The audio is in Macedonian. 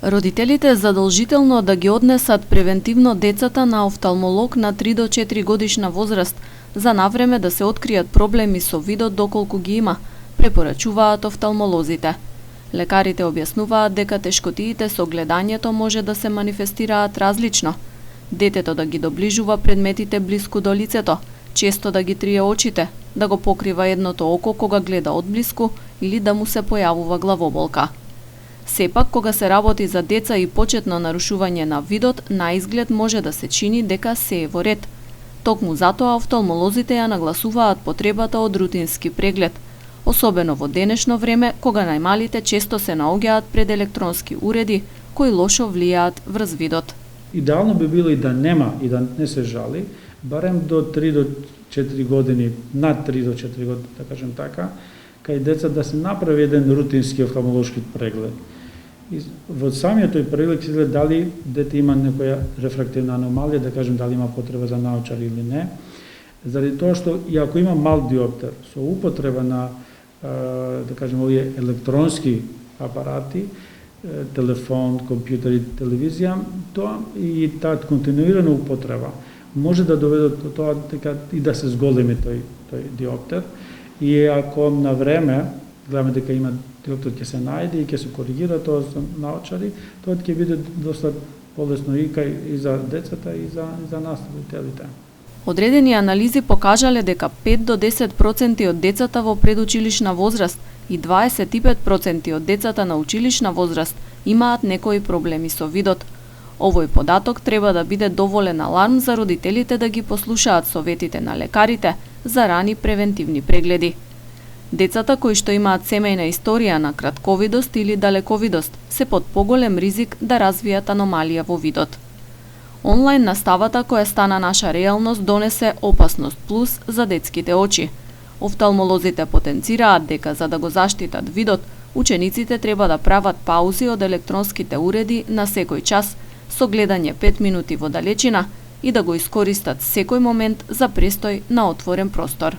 Родителите задолжително да ги однесат превентивно децата на офталмолог на 3 до 4 годишна возраст за навреме да се откријат проблеми со видот доколку ги има, препорачуваат офталмолозите. Лекарите објаснуваат дека тешкотиите со гледањето може да се манифестираат различно. Детето да ги доближува предметите блиску до лицето, често да ги трие очите, да го покрива едното око кога гледа одблиску или да му се појавува главоболка. Сепак, кога се работи за деца и почетно нарушување на видот, на изглед може да се чини дека се е во ред. Токму затоа офталмолозите ја нагласуваат потребата од рутински преглед, особено во денешно време, кога најмалите често се наоѓаат пред електронски уреди кои лошо влијаат врз видот. Идеално би било и да нема и да не се жали, барем до 3 до 4 години, над 3 до 4 години, да кажем така, кај деца да се направи еден рутински офталмолошки преглед. И во самиот тој преглед се гледа дали дете има некоја рефрактивна аномалија, да кажем дали има потреба за наочари или не. Заради тоа што и ако има мал диоптер со употреба на да кажем овие електронски апарати, телефон, компјутер и телевизија, тоа и таа континуирана употреба може да доведе до тоа дека и да се зголеми тој диоптер. И ако на време гледаме дека има диоптер ќе се најде и ќе се коригира тоа со наочари, тоа ќе биде доста полесно и за децата и за нас родителите. Одредени анализи покажале дека 5 до 10% од децата во предучилишна возраст и 25% од децата на училишна возраст имаат некои проблеми со видот. Овој податок треба да биде доволен аларм за родителите да ги послушаат советите на лекарите за рани превентивни прегледи. Децата кои што имаат семејна историја на кратковидост или далековидост се под поголем ризик да развијат аномалија во видот. Онлайн наставата која стана наша реалност донесе опасност плюс за детските очи. Офталмолозите потенцираат дека за да го заштитат видот, учениците треба да прават паузи од електронските уреди на секој час, со гледање 5 минути во далечина и да го искористат секој момент за престој на отворен простор.